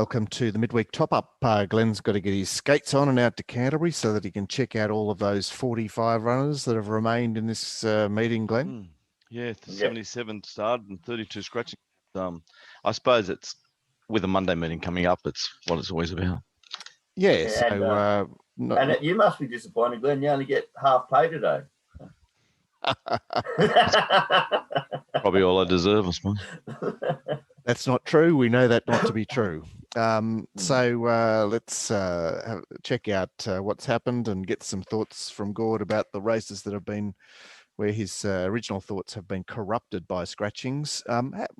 Welcome to the Midweek Top-Up. Glenn's got to get his skates on and out to Canterbury so that he can check out all of those 45 runners that have remained in this meeting, Glenn. Yeah, 77 started and 32 scratching. I suppose it's with a Monday meeting coming up, it's what it's always about. Yeah, so... and you must be disappointed, Glenn. You only get half pay today. Probably all I deserve, I suppose. That's not true. We know that not to be true. So let's check out what's happened and get some thoughts from Gord about the races that have been where his original thoughts have been corrupted by scratchings. Not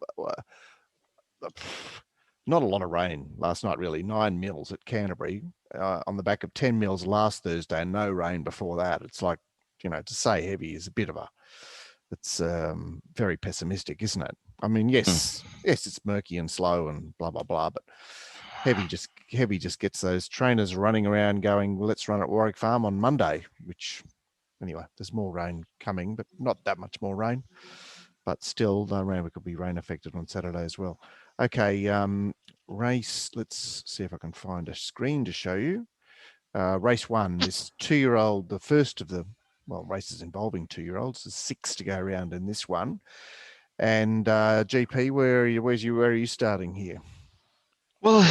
a lot of rain last night, really. 9 mils at Canterbury on the back of 10 mils last Thursday and no rain before that. It's like, to say heavy is a bit of it's very pessimistic, isn't it? I mean, yes, it's murky and slow and blah, blah, blah, but heavy just gets those trainers running around going, well, let's run at Warwick Farm on Monday, which anyway, there's more rain coming, but not that much more rain. But still, Randwick will be rain affected on Saturday as well. Okay, race, let's see if I can find a screen to show you. Race 1, this 2-year-old, the first of the races involving 2-year-olds. There's 6 to go around in this one. And GP, where are you starting here? Well,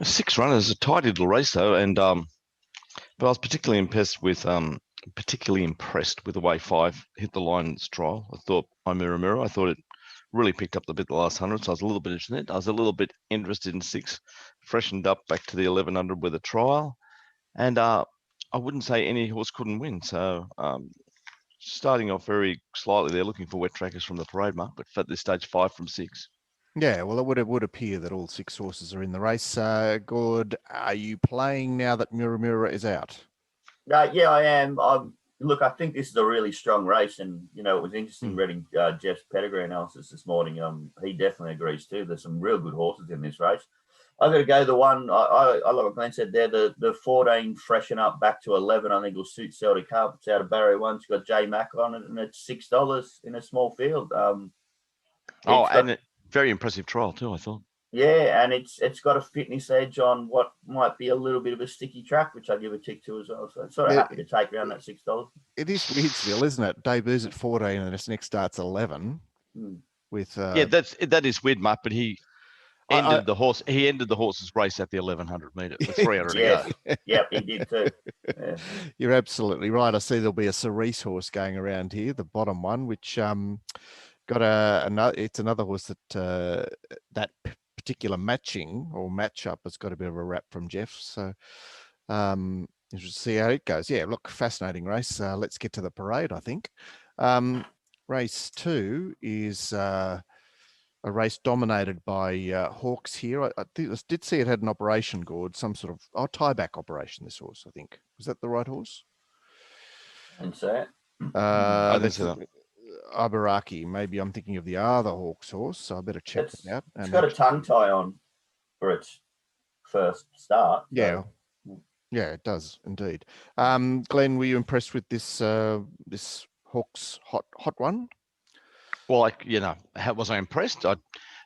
6 runners, a tidy little race though, and but I was particularly impressed with the way 5 hit the line in its trial. I thought I thought it really picked up the bit the last 100, so I was a little bit interested in it. I was a little bit interested in 6, freshened up back to the 1100 with a trial, and I wouldn't say any horse couldn't win. So starting off very slightly, they're looking for wet trackers from the parade mark, but at this stage, 5 from 6. Yeah, well, it would appear that all 6 horses are in the race. Gord, are you playing now that Muramura is out? Yeah, I am. Look, I think this is a really strong race, and it was interesting reading Jeff's pedigree analysis this morning. He definitely agrees too. There's some real good horses in this race. I've got to go the one, I like what Glenn said there, the 14 freshen up back to 11, I think will suit Celtic Cup. It's out of Barrier 1. It's got J Mac on it, and it's $6 in a small field. And a very impressive trial too, I thought. Yeah, and it's got a fitness edge on what might be a little bit of a sticky track, which I give a tick to as well. So I'm sort of happy to take around that $6. It is weird still, isn't it? Debuts at 14 and this next starts 11. With that is weird, Mark, but he ended the horse's race at the 1100 metre with 300 to go. Yep, he did too. Yeah. You're absolutely right. I see there'll be a Cerise horse going around here, the bottom one, which got it's another horse that that particular matching or matchup has got a bit of a rap from Jeff. So you should see how it goes. Yeah, look, fascinating race. Let's get to the parade, I think. Race 2 is a race dominated by Hawks here. I did see it had an operation, Gord, some sort of tie-back operation, this horse, I think. Was that the right horse? And so I think so. Ibaraki. Maybe I'm thinking of the other Hawks horse, so I better check it out. It's got a tongue tie on for its first start. Yeah. So. Yeah, it does indeed. Glenn, were you impressed with this this Hawks hot one? Well, was I impressed? I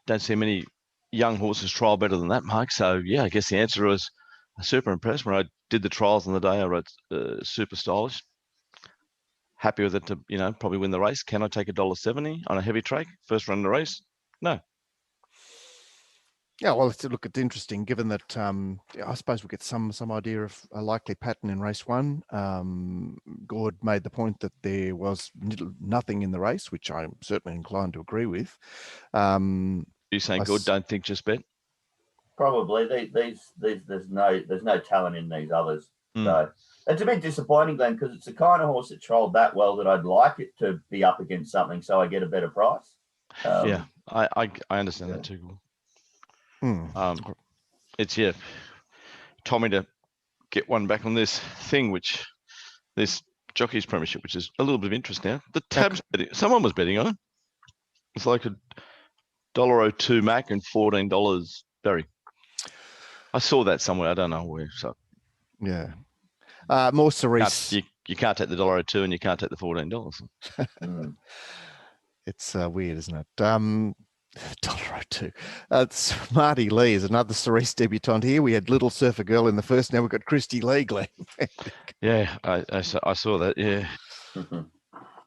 don't see many young horses trial better than that, Mark. So yeah, I guess the answer was super impressed. When I did the trials on the day, I wrote super stylish. Happy with it to, probably win the race. Can I take $1.70 on a heavy track first run of the race? No. Yeah, well, it's interesting given that I suppose we'll get some idea of a likely pattern in race 1. Gord made the point that there was nothing in the race, which I'm certainly inclined to agree with. Are you saying Gord don't think, just bet? Probably. There's no talent in these others. So it's a bit disappointing, Glenn, because it's the kind of horse that trialled that well that I'd like it to be up against something so I get a better price. I understand that too. It's Tommy to get one back on this thing, this Jockey's Premiership, which is a little bit of interest now. The tabs betting, someone was betting on it. It's like $1.02 Mac and $14 Berry. I saw that somewhere. I don't know where. So yeah, more Cerise. You can't take the $1.02 and you can't take the $14. It's weird, isn't it? $1.02. Smarty Lee is another Cerise debutant here. We had Little Surfer Girl in the first. Now we've got Christy Lee, Glenn. Yeah, I saw that. Yeah.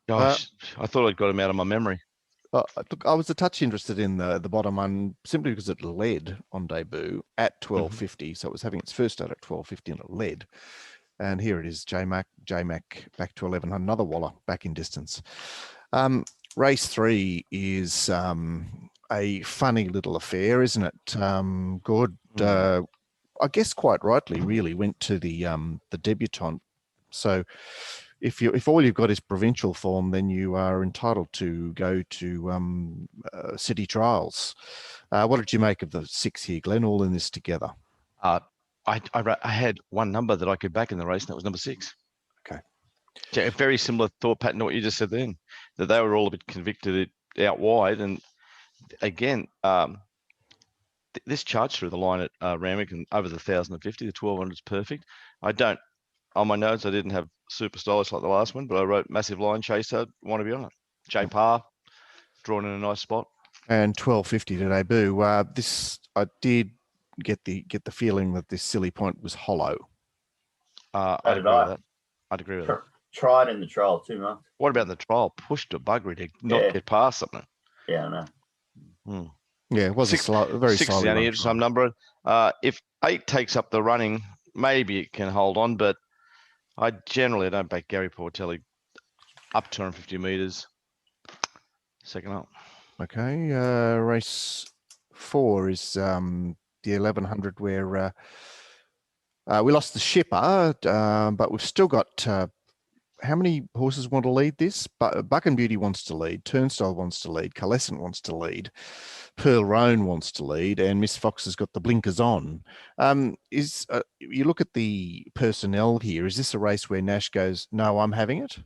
Gosh, I thought I'd got him out of my memory. Look, I was a touch interested in the bottom one simply because it led on debut at 12.50. So it was having its first start at 12.50 and it led. And here it is, J-Mac back to 11, another Waller back in distance. Race 3 is a funny little affair, isn't it? Good. I guess quite rightly, really went to the debutant. So if all you've got is provincial form, then you are entitled to go to city trials. What did you make of the 6 here, Glenn? All in this together. I had one number that I could back in the race, and that was number 6. Okay. Yeah, a very similar thought pattern to what you just said then, that they were all a bit convicted out wide. And again, this charge through the line at Randwick and over the 1,050, the 1,200 is perfect. On my notes, I didn't have super stylish like the last one, but I wrote massive line chaser, want to be on it. J Parr, drawn in a nice spot. And 12.50 to debut. This, I did get the feeling that this silly point was hollow. I'd agree with that. I'd agree with that. Tried in the trial 2 months. What about the trial? Pushed a buggery to not get past something. Yeah, I know. Yeah, it was a very six slowly down here, some number. If 8 takes up the running, maybe it can hold on, but I don't back Gary Portelli up 250 metres. Second up. Okay, race 4 is the 1,100 where we lost the shipper, but we've still got how many horses want to lead this? Buck and Beauty wants to lead, Turnstile wants to lead, Coalescent wants to lead, Pearl Roan wants to lead, and Miss Fox has got the blinkers on. You look at the personnel here, is this a race where Nash goes, no, I'm having it?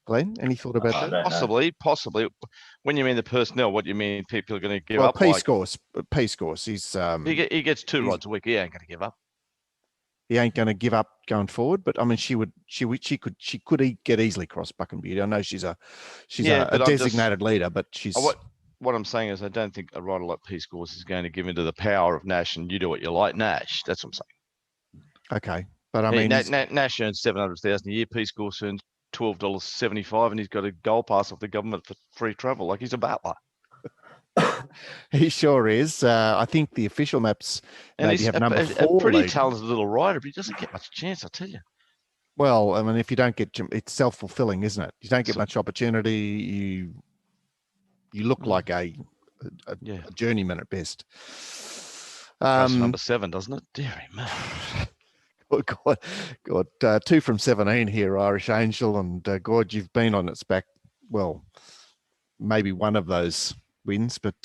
Glenn, any thought about that? Possibly. When you mean the personnel, what do you mean people are going to give up? P-Scores. He's he gets 2 rides a week. He ain't going to give up. He ain't going to give up going forward, but I mean, she could get easily cross Buck and Beauty. I know she's a designated leader, but she's. What I'm saying is, I don't think a rider like P-Scores is going to give into the power of Nash and you do what you like, Nash. That's what I'm saying. Okay, but I mean, Nash earns 700,000 a year. P-Scores earns $12.75, and he's got a goal pass off the government for free travel. Like he's a battler. He sure is. I think the official maps maybe have number 4. A pretty talented little rider, but he doesn't get much chance, I tell you. Well, I mean, if you don't get, it's self-fulfilling, isn't it? You don't get much opportunity. You look like a journeyman at best. Number 7, doesn't it? Deary me. God, 2 from 17 here, Irish Angel, and God, you've been on its back. Well, maybe one of those wins, but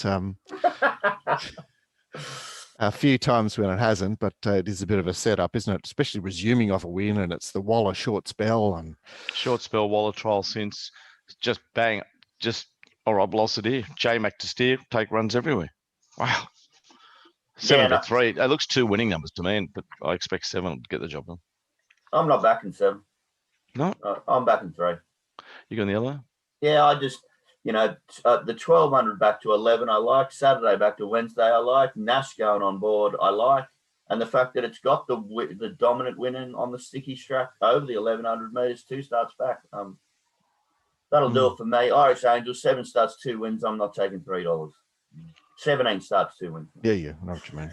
a few times when it hasn't. But it is a bit of a setup, isn't it? Especially resuming off a win, and it's the Waller short spell Waller trial since just bang, all right, velocity. J-Mac to steer, take runs everywhere. Wow. 7 to 3. It looks 2 winning numbers to me, but I expect 7 to get the job done. I'm not backing 7. No? I'm backing 3. You going the other way? Yeah, I just, the 1,200 back to 11 I like. Saturday back to Wednesday I like. Nash going on board I like. And the fact that it's got the dominant winning on the sticky strap over the 1,100 metres, 2 starts back. That'll do it for me. Irish Angel, 7 starts, 2 wins. I'm not taking $3. 17 starts, 2 wins. Yeah, I know what you mean.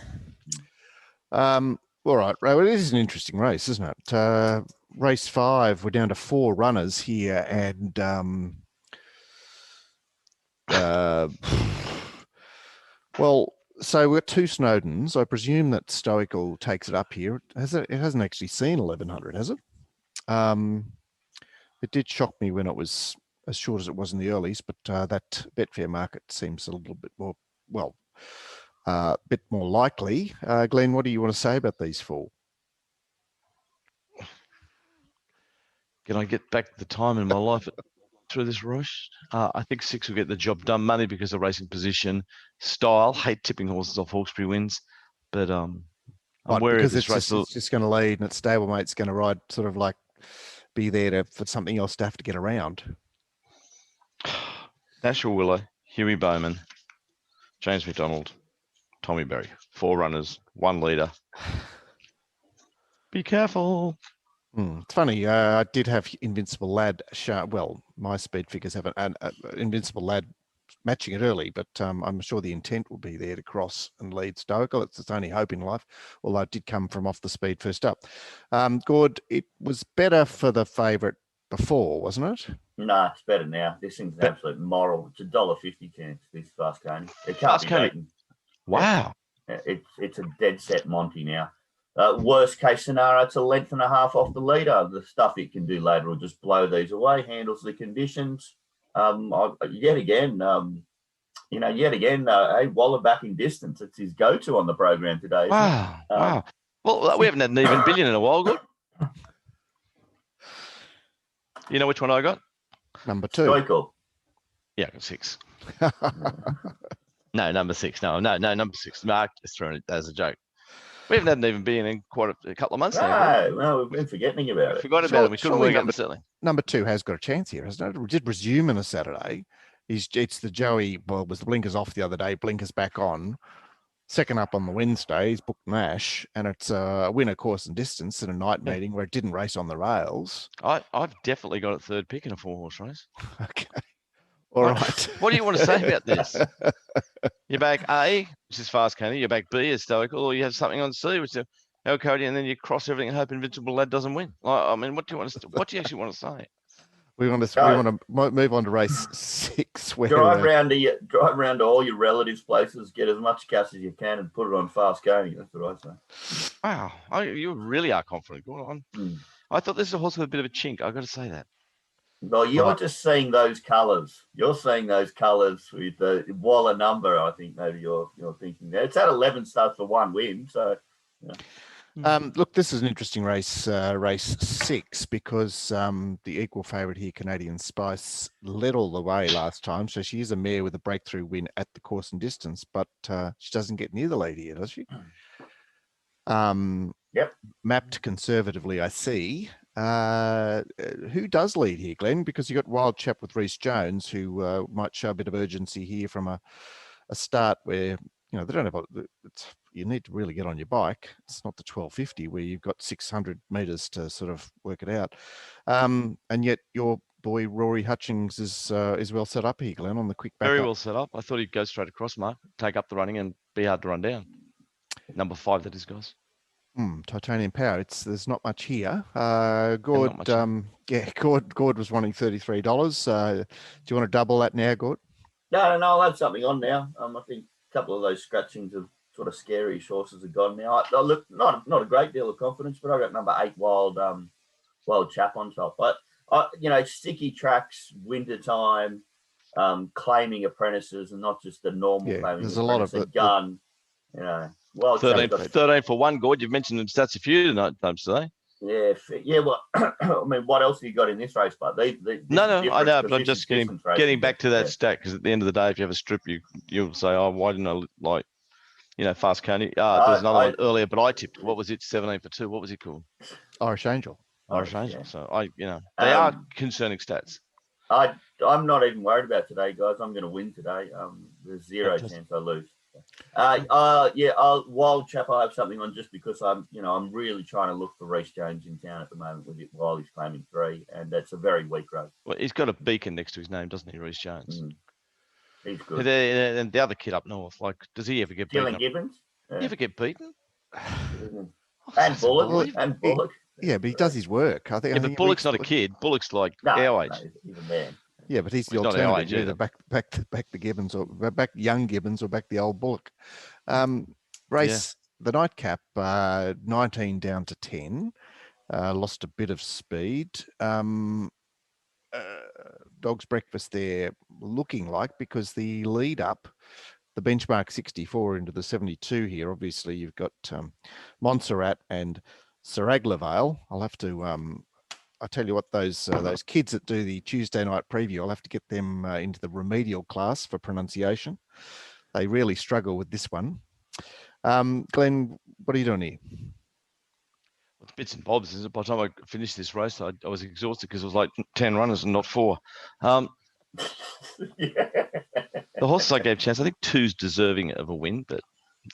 All right, Ray. Well, this is an interesting race, isn't it? Race 5, we're down to 4 runners here, and well, so we've got 2 Snowdens. I presume that Stoical takes it up here. It hasn't actually seen 1,100, has it? It did shock me when it was as short as it was in the earlies, but that Betfair market seems a little bit more, bit more likely. Glenn, what do you want to say about these 4? Can I get back the time in my life through this rush? I think 6 will get the job done. Money because of racing position, style. Hate tipping horses off Hawkesbury wins, but I'm wary of this race. It's just going to lead, and its stablemate's going to ride, sort of like be there for something else to have to get around. Nashville Willow, Huey Bowman, James McDonald, Tommy Berry, 4 runners, 1 leader. Be careful. It's funny. I did have Invincible Lad. Well, my speed figures have an Invincible Lad matching it early, but I'm sure the intent will be there to cross and lead Stoical. It's its only hope in life, although it did come from off the speed first up. Gord, it was better for the favourite before, wasn't it? No, it's better now. This thing's an absolute moral. It's $1.50 chance, this Fast Coney. It can't be beaten. Wow. It's a dead set Monty now. Worst case scenario, it's a length and a half off the leader. The stuff it can do later will just blow these away, handles the conditions. Yet again, hey, Waller back in distance. It's his go-to on the program today. Wow. Wow. Well, we haven't had an even billion in a while, good. You know which one I got? Number 2. Stoical. Yeah, I got 6. No, number 6. No, number 6. Mark just throwing it as a joke. We haven't had an even billion in quite a couple of months now. No, we've been forgetting about it. Forgot about it. We couldn't work out the selling. Number 2 has got a chance here, hasn't it? We did resume on a Saturday. It's the Joey. Well, was the blinkers off the other day? Blinkers back on. Second up on the Wednesday. He's booked Nash, and it's a winner course and distance in a night meeting where it didn't race on the rails. I've definitely got a 3rd pick in a 4-horse race. Okay. All right. What do you want to say about this? You back A, which is Fast Coney. You back B, is Stoical, or you have something on C, which is El Cody, and then you cross everything and hope Invincible Lad doesn't win. I mean, what do you actually want to say? We want to move on to race 6. Where drive around to all your relatives' places, get as much cash as you can, and put it on Fast Coney. That's what I say. Wow, you really are confident. Go on. I thought this was a horse with a bit of a chink. I got to say that. Well, you're just seeing those colours. You're seeing those colours with the Waller number. I think maybe you're thinking there. It's at 11 starts for 1 win. So, look, this is an interesting race, race 6, because the equal favourite here, Canadian Spice, led all the way last time. So she is a mare with a breakthrough win at the course and distance, but she doesn't get near the lead here, does she? Yep. Mapped conservatively, I see. Who does lead here, Glenn? Because you got Wild Chap with Rhys Jones, who might show a bit of urgency here from a start where they don't have you need to really get on your bike. It's not the 1250 where you've got 600 meters to sort of work it out. And yet your boy Rory Hutchings is well set up here, Glenn, on the quick back. Very well set up. I thought he'd go straight across, Mark, take up the running and be hard to run down. Number 5, that is, guys. Titanium Power. There's not much here. Gord, Gord was wanting $33. Do you want to double that now, Gord? No, I'll have something on now. I think a couple of those scratchings of sort of scary horses have gone now. I look not a great deal of confidence, but I got number 8 Wild Chap on top. But sticky tracks, winter time, claiming apprentices, and not just the normal claiming. There's a lot of it. Gun, Well, 13 for 1, Gord. You've mentioned the stats a few times today. Yeah. Well, I mean, what else have you got in this race? But no, I know, but I'm just getting back to that stat, because at the end of the day, if you have a strip, you'll say, "Oh, why didn't I like, Fast Coney?" There's another one earlier, but I tipped. What was it? 17 for 2. What was it called? Irish Angel. Irish Angel. Yeah. So they are concerning stats. I'm not even worried about today, guys. I'm going to win today. There's 0 chance I lose. Wild Chap, I have something on just because I'm really trying to look for Rhys Jones in town at the moment with it while he's claiming 3, and that's a very weak race. Well, he's got a beacon next to his name, doesn't he, Rhys Jones? He's good. And the other kid up north, does he ever get beaten? Dylan Gibbons? You ever get beaten? And Bullock. Yeah, but he does his work. I think. But Bullock's not a kid. Bullock's like our age. No, he's a man. Yeah, but he's the alternative. Either back the Gibbons, or back young Gibbons, or back the old Bullock. Race the nightcap, 19 down to 10. Lost a bit of speed. Dog's Breakfast there looking like, because the lead up, the benchmark 64 into the 72 here. Obviously, you've got Montserrat and Saraglavale. I'll have to. I tell you what, those kids that do the Tuesday night preview, I'll have to get them into the remedial class for pronunciation. They really struggle with this one. Glenn, what are you doing here? Well, bits and bobs. By the time I finished this race, I was exhausted because it was like 10 runners and not 4. Yeah. The horses I gave a chance, I think 2's deserving of a win, but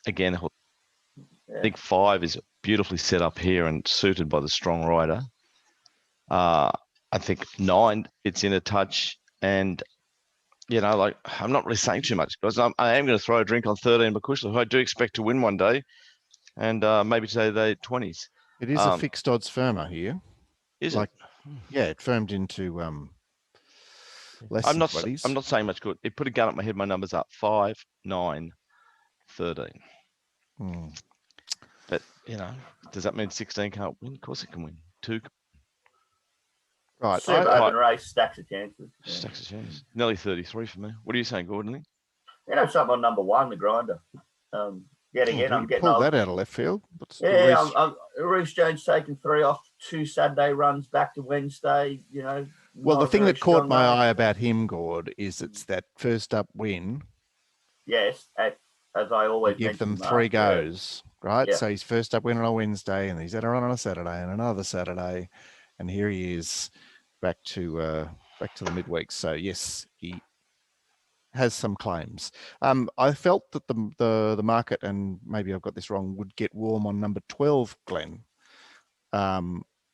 again, I think 5 is beautifully set up here and suited by the strong rider. I think 9, it's in a touch, and like I'm not really saying too much because I am going to throw a drink on 13 Bakushla, who I do expect to win one day, and maybe today they 20s. It is a fixed odds firmer here. Is it? Yeah, it firmed into less than 20s. I'm not saying much good. It put a gun up my head. My numbers up 5, 9, 13. But does that mean 16 can't win? Of course it can win. 2. Right. Super open race, stacks of chances. Yeah. Stacks of chances. Nearly 33 for me. What are you saying, Gordon? Something on number 1, the grinder. I'm getting pulled that out of left field. Reece Jones taking 3 off 2 Saturday runs back to Wednesday. Well, the thing that caught my eye about him, Gord, is it's that first up win. Yes, as I always give them 3 goes, right? Yeah. So he's first up win on a Wednesday, and he's had a run on a Saturday and another Saturday, and here he is back to the midweek. So yes, he has some claims. I felt that the market, and maybe I've got this wrong, would get warm on number 12, Glenn.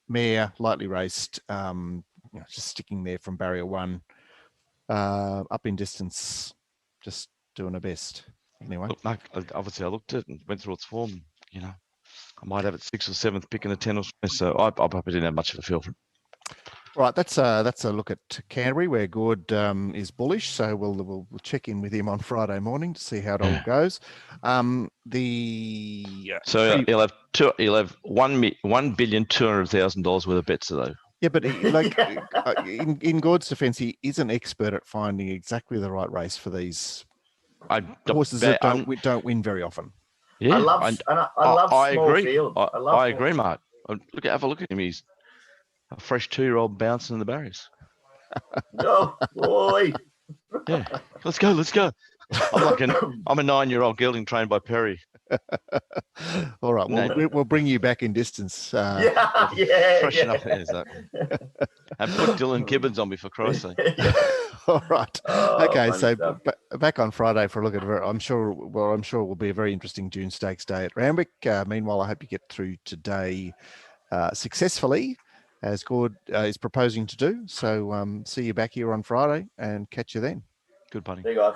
Mare, lightly raced, just sticking there from barrier 1, up in distance, just doing her best. Anyway, obviously I looked at it and went through its form. I might have it 6th or 7th, picking a 10 or 20, so I probably didn't have much of a feel for it. Right, that's a look at Canterbury, where Gord is bullish. So we'll check in with him on Friday morning to see how it all goes. He'll have $1,200,000 worth of bets though. Yeah, but in Gord's defence, he is an expert at finding exactly the right race for these horses that don't win very often. Yeah, I love small agree. field. I agree, Mark. Have a look at him. He's a fresh 2-year-old bouncing in the barriers. Oh boy! Yeah, let's go. I'm a 9-year-old gelding trained by Perry. All right, we'll bring you back in distance. Freshen up, exactly. And put Dylan Gibbons on me, for Christ's sake. All right. Okay, so back on Friday for a look at it. I'm sure it will be a very interesting June Stakes day at Randwick. Meanwhile, I hope you get through today successfully, as Gord is proposing to do. So see you back here on Friday and catch you then. Good buddy. See you guys.